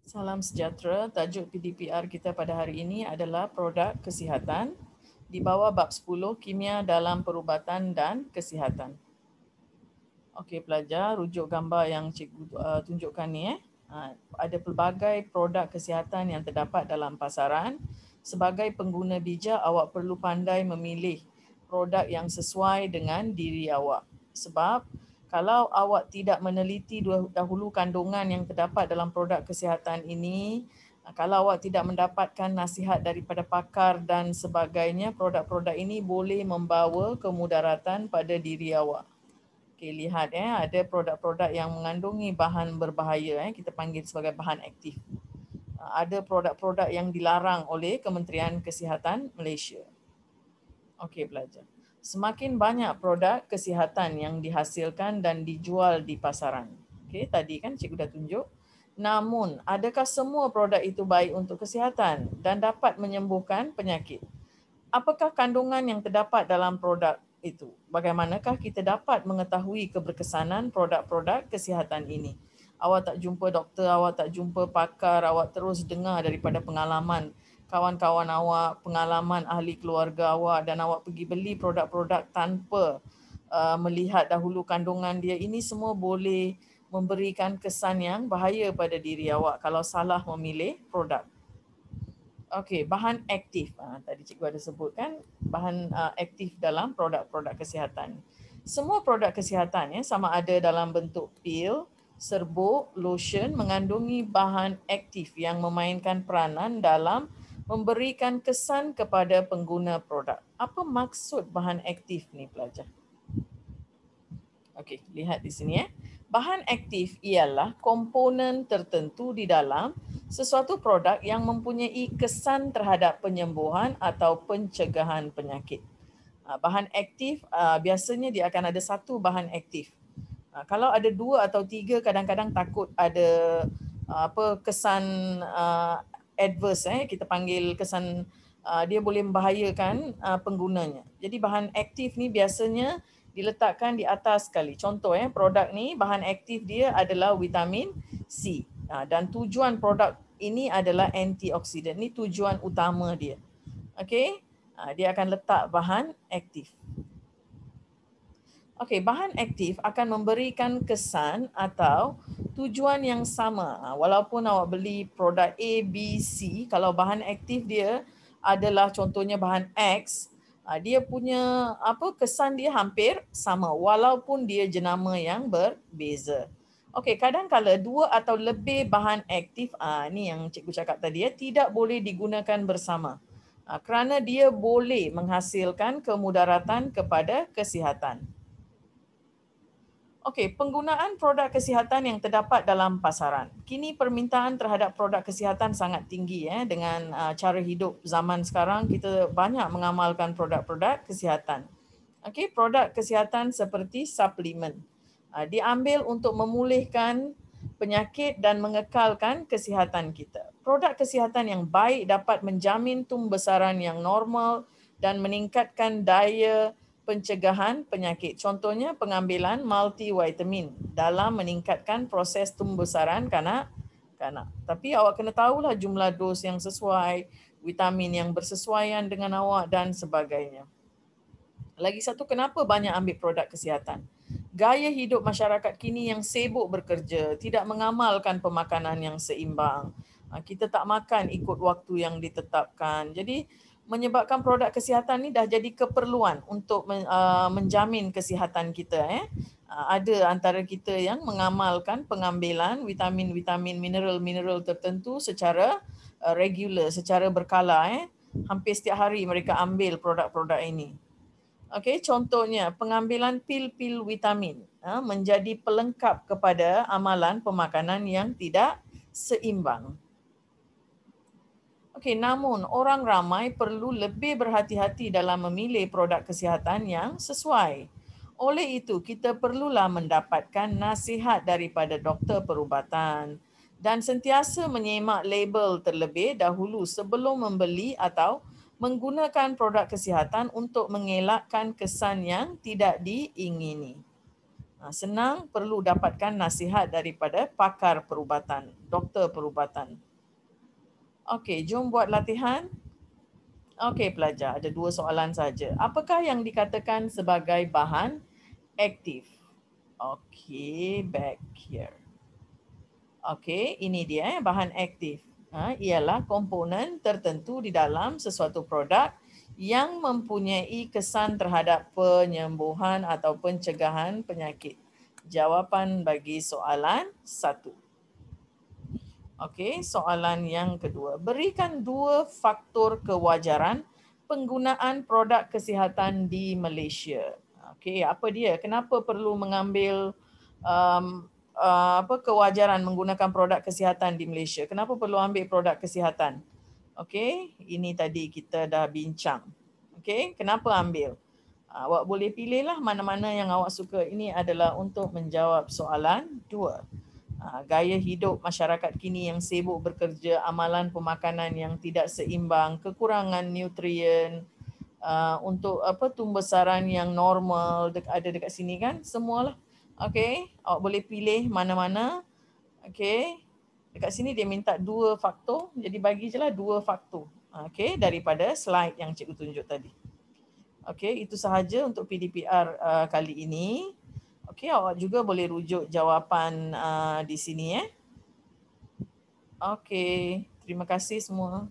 Salam sejahtera. Tajuk PDPR kita pada hari ini adalah produk kesihatan di bawah bab 10 kimia dalam perubatan dan kesihatan. Okey pelajar, rujuk gambar yang cikgu tunjukkan ni ada pelbagai produk kesihatan yang terdapat dalam pasaran. Sebagai pengguna bijak, awak perlu pandai memilih produk yang sesuai dengan diri awak. Sebab kalau awak tidak meneliti dahulu kandungan yang terdapat dalam produk kesihatan ini, kalau awak tidak mendapatkan nasihat daripada pakar dan sebagainya, produk-produk ini boleh membawa kemudaratan pada diri awak. Okay, lihat ada produk-produk yang mengandungi bahan berbahaya kita panggil sebagai bahan aktif. Ada produk-produk yang dilarang oleh Kementerian Kesihatan Malaysia. Okey pelajar. Semakin banyak produk kesihatan yang dihasilkan dan dijual di pasaran. Okey, tadi kan cikgu dah tunjuk. Namun, adakah semua produk itu baik untuk kesihatan dan dapat menyembuhkan penyakit? Apakah kandungan yang terdapat dalam produk itu? Bagaimanakah kita dapat mengetahui keberkesanan produk-produk kesihatan ini? Awak tak jumpa doktor, awak tak jumpa pakar, awak terus dengar daripada pengalaman kawan-kawan awak, pengalaman ahli keluarga awak dan awak pergi beli produk-produk tanpa melihat dahulu kandungan dia. Ini semua boleh memberikan kesan yang bahaya pada diri awak kalau salah memilih produk. Okey, bahan aktif. Tadi cikgu ada sebutkan bahan aktif dalam produk-produk kesihatan. Semua produk kesihatan sama ada dalam bentuk pil, serbuk, lotion mengandungi bahan aktif yang memainkan peranan dalam memberikan kesan kepada pengguna produk. Apa maksud bahan aktif ni pelajar? Okey, lihat di sini Bahan aktif ialah komponen tertentu di dalam sesuatu produk yang mempunyai kesan terhadap penyembuhan atau pencegahan penyakit. Bahan aktif biasanya dia akan ada satu bahan aktif. Kalau ada dua atau tiga, kadang-kadang takut ada kesan adverse kita panggil kesan dia boleh membahayakan penggunanya. Jadi bahan aktif ni biasanya diletakkan di atas sekali. Contoh produk ni bahan aktif dia adalah vitamin C. Dan tujuan produk ini adalah antioksidan. Ni tujuan utama dia. Okey. Dia akan letak bahan aktif. Okey, bahan aktif akan memberikan kesan atau tujuan yang sama. Walaupun awak beli produk A, B, C, kalau bahan aktif dia adalah contohnya bahan X, dia punya kesan dia hampir sama walaupun dia jenama yang berbeza. Okey, kadang-kala dua atau lebih bahan aktif ni yang cikgu cakap tadi tidak boleh digunakan bersama. Kerana dia boleh menghasilkan kemudaratan kepada kesihatan. Okey, penggunaan produk kesihatan yang terdapat dalam pasaran. Kini permintaan terhadap produk kesihatan sangat tinggi dengan cara hidup zaman sekarang kita banyak mengamalkan produk-produk kesihatan. Okey, produk kesihatan seperti suplemen. Diambil untuk memulihkan penyakit dan mengekalkan kesihatan kita. Produk kesihatan yang baik dapat menjamin tumbesaran yang normal dan meningkatkan daya pencegahan penyakit. Contohnya pengambilan multivitamin dalam meningkatkan proses tumbesaran kanak-kanak. Tapi awak kena tahulah jumlah dos yang sesuai, vitamin yang bersesuaian dengan awak dan sebagainya. Lagi satu, kenapa banyak ambil produk kesihatan? Gaya hidup masyarakat kini yang sibuk bekerja, tidak mengamalkan pemakanan yang seimbang. Kita tak makan ikut waktu yang ditetapkan. Jadi menyebabkan produk kesihatan ni dah jadi keperluan untuk menjamin kesihatan kita. Ada antara kita yang mengamalkan pengambilan vitamin-vitamin, mineral-mineral tertentu secara regular, secara berkala. Hampir setiap hari mereka ambil produk-produk ini. Okey, contohnya pengambilan pil-pil vitamin menjadi pelengkap kepada amalan pemakanan yang tidak seimbang. Okey, namun orang ramai perlu lebih berhati-hati dalam memilih produk kesihatan yang sesuai. Oleh itu, kita perlulah mendapatkan nasihat daripada doktor perubatan dan sentiasa menyemak label terlebih dahulu sebelum membeli atau menggunakan produk kesihatan untuk mengelakkan kesan yang tidak diingini. Senang, perlu dapatkan nasihat daripada pakar perubatan, doktor perubatan. Okey, jom buat latihan. Okey pelajar, ada 2 soalan saja. Apakah yang dikatakan sebagai bahan aktif? Okey, back here. Okey, ini dia bahan aktif. Ialah komponen tertentu di dalam sesuatu produk yang mempunyai kesan terhadap penyembuhan atau pencegahan penyakit. Jawapan bagi soalan 1. Okey, soalan yang kedua. Berikan 2 faktor kewajaran penggunaan produk kesihatan di Malaysia. Okey, apa dia? Kenapa perlu mengambil kewajaran menggunakan produk kesihatan di Malaysia? Kenapa perlu ambil produk kesihatan? Okey, ini tadi kita dah bincang. Okey, kenapa ambil? Awak boleh pilihlah mana-mana yang awak suka. Ini adalah untuk menjawab soalan 2. Gaya hidup masyarakat kini yang sibuk bekerja, amalan pemakanan yang tidak seimbang, kekurangan nutrien, untuk tumbesaran yang normal ada dekat sini kan, semualah. Okey, awak boleh pilih mana-mana. Okey, dekat sini dia minta 2 faktor, jadi bagi je lah 2 faktor. Okey, daripada slide yang cikgu tunjuk tadi. Okey, itu sahaja untuk PDPR kali ini. Okey, awak juga boleh rujuk jawapan di sini. Okey, terima kasih semua.